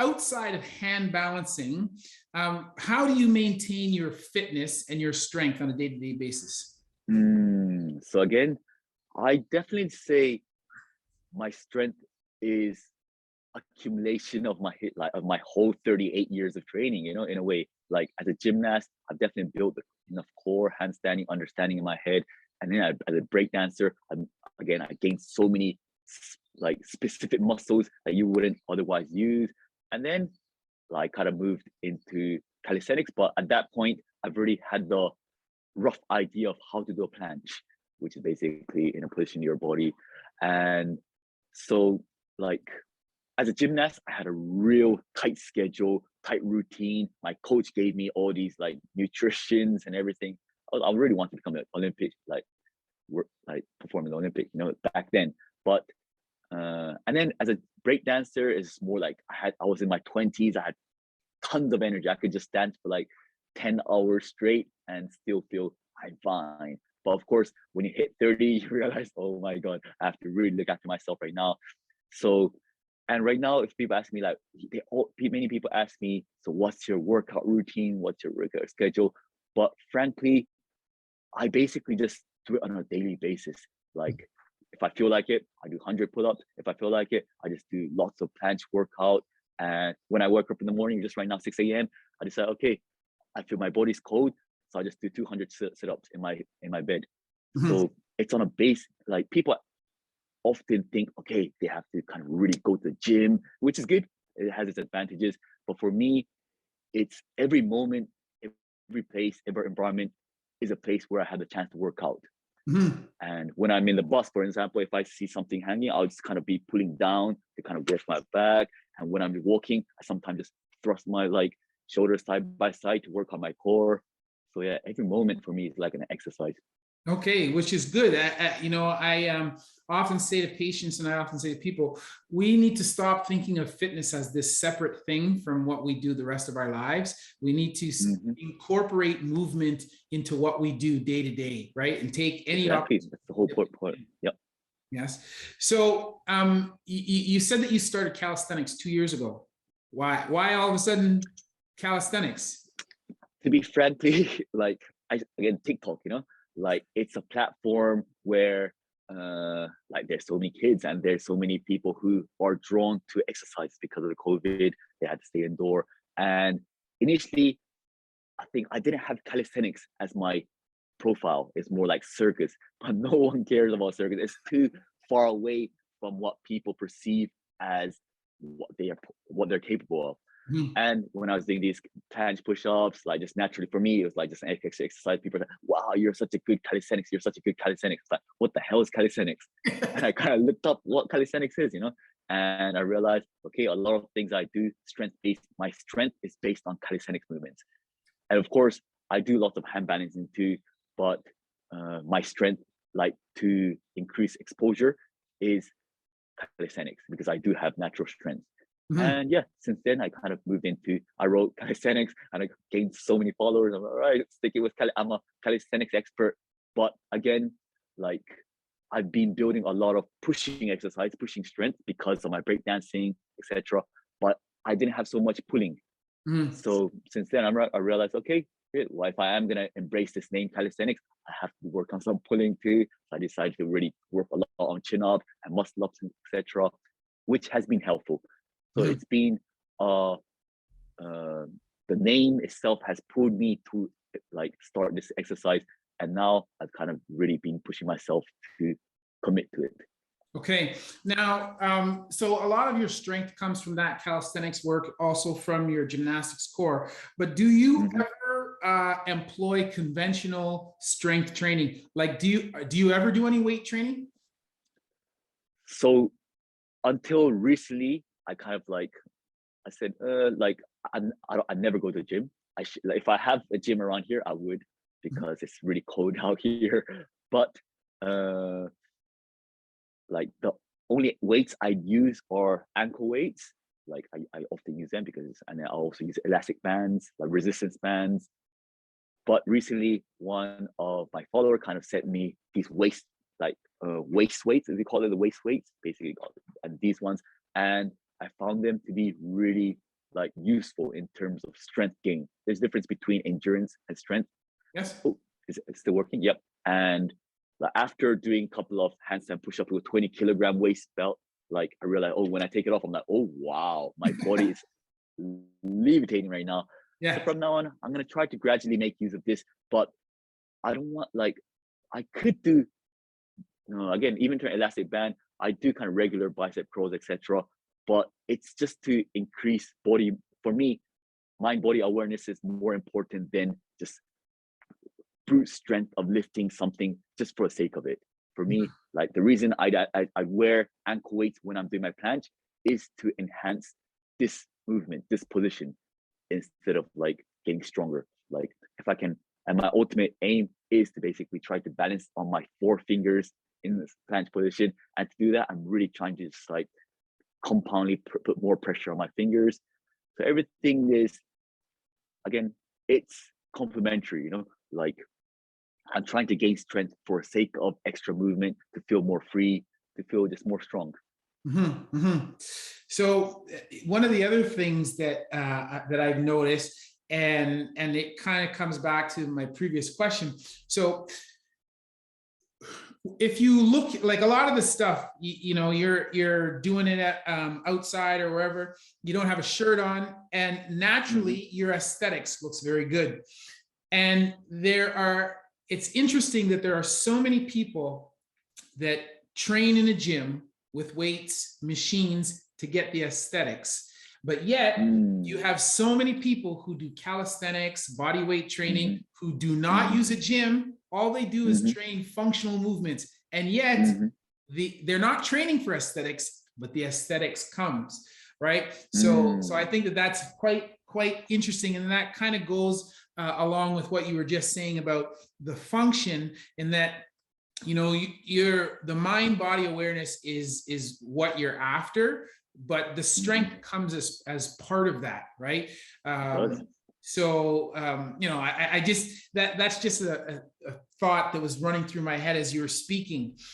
outside of hand balancing, how do you maintain your fitness and your strength on a day-to-day basis? So again, I definitely say my strength is accumulation of my of my whole 38 years of training, in a way. Like as a gymnast, I've definitely built enough core handstanding understanding in my head. And then as a breakdancer, I gained so many like specific muscles that you wouldn't otherwise use. And then like kind of moved into calisthenics, but at that point I've already had the rough idea of how to do a planche, which is basically in a position in your body. And so like as a gymnast, I had a real tight schedule, tight routine. My coach gave me all these like nutritions and everything. I really wanted to become an Olympic, like perform in the Olympic, back then. But and then as a break dancer, it's more like I was in my 20s. I had tons of energy. I could just dance for like 10 hours straight and still feel I'm fine. But of course, when you hit 30, you realize, oh my God, I have to really look after myself right now. So, and right now, if people ask me, like, many people ask me, so what's your workout routine? What's your workout schedule? But frankly, I basically just do it on a daily basis. Like, if I feel like it, I do 100 pull-ups. If I feel like it, I just do lots of planche workout. And when I wake up in the morning, just right now, 6 a.m., I decide, okay, I feel my body's cold, so I just do 200 sit-ups in my bed. Mm-hmm. So it's on a base, like people often think, okay, they have to kind of really go to the gym, which is good. It has its advantages. But for me, it's every moment, every place, every environment is a place where I have the chance to work out. Mm-hmm. And when I'm in the bus, for example, if I see something hanging, I'll just kind of be pulling down to kind of work my back. And when I'm walking, I sometimes just thrust my like shoulders side by side to work on my core. So yeah, every moment for me is like an exercise. Okay, which is good. I often say to patients, and I often say to people, we need to stop thinking of fitness as this separate thing from what we do the rest of our lives. We need to incorporate movement into what we do day to day, right? And take any opportunity. That's the whole point. Yep. Yes. So you said that you started calisthenics 2 years ago. Why all of a sudden calisthenics? To be frankly, like again, TikTok, like it's a platform where like there's so many kids and there's so many people who are drawn to exercise because of the COVID. They had to stay indoor. And initially, I think I didn't have calisthenics as my profile. It's more like circus, but no one cares about circus. It's too far away from what people perceive as what they're capable of. Mm-hmm. And when I was doing these planche push-ups, like just naturally for me, it was like just an exercise. People are like, wow, you're such a good calisthenics. You're such a good calisthenics. It's like, what the hell is calisthenics? And I kind of looked up what calisthenics is, and I realized, okay, a lot of things I do strength-based. My strength is based on calisthenics movements. And of course, I do lots of hand balancing too, but my strength, like to increase exposure, is calisthenics because I do have natural strength. Mm-hmm. And yeah, since then I kind of moved into, I wrote calisthenics and I gained so many followers. I'm like, all right, stick it with I'm a calisthenics expert. But again, like I've been building a lot of pushing exercise, pushing strength because of my breakdancing, etc. But I didn't have so much pulling. Mm-hmm. So since then I realized, okay, well, if I am gonna embrace this name calisthenics, I have to work on some pulling too. So I decided to really work a lot on chin up and muscle ups, etc., which has been helpful. So it's been the name itself has pulled me to like start this exercise, and now I've kind of really been pushing myself to commit to it. Okay, now so a lot of your strength comes from that calisthenics work, also from your gymnastics core. But do you ever employ conventional strength training? Like, do you ever do any weight training? So until recently, I kind of like, I said, like, I never go to the gym. Like, if I have a gym around here, I would, because it's really cold out here. But like the only weights I use are ankle weights. Like I often use them and then I also use elastic bands, like resistance bands. But recently, one of my followers kind of sent me these waist weights, as we call it, the waist weights, basically, and these ones. And I found them to be really like useful in terms of strength gain. There's difference between endurance and strength. Yes. Oh, is it still working? Yep. And like after doing a couple of handstand push-ups with 20-kilogram waist belt, like I realized, oh, when I take it off, I'm like, oh wow, my body is levitating right now. Yeah. So from now on, I'm gonna try to gradually make use of this, but I don't want like I could do again, even to an elastic band, I do kind of regular bicep curls, etc. But it's just to increase body. For me, mind body awareness is more important than just brute strength of lifting something just for the sake of it. For me, like the reason I wear ankle weights when I'm doing my planche is to enhance this movement, this position, instead of like getting stronger. Like if I can, and my ultimate aim is to basically try to balance on my 4 fingers in this planche position. And to do that, I'm really trying to just like compoundly put more pressure on my fingers. So everything is, again, it's complementary, like I'm trying to gain strength for the sake of extra movement, to feel more free, to feel just more strong. So one of the other things that that I've noticed, and it kind of comes back to my previous question. So if you look, like a lot of the stuff, you're doing it at, outside or wherever, you don't have a shirt on, and naturally your aesthetics looks very good. And it's interesting that there are so many people that train in a gym with weights, machines to get the aesthetics. But yet you have so many people who do calisthenics, body weight training, who do not use a gym. All they do is train functional movements. And yet they're not training for aesthetics, but the aesthetics comes, right? So I think that that's quite interesting. And that kind of goes along with what you were just saying about the function, in that the mind body awareness is what you're after, but the strength comes as part of that, right? So I just that's just a thought that was running through my head as you were speaking.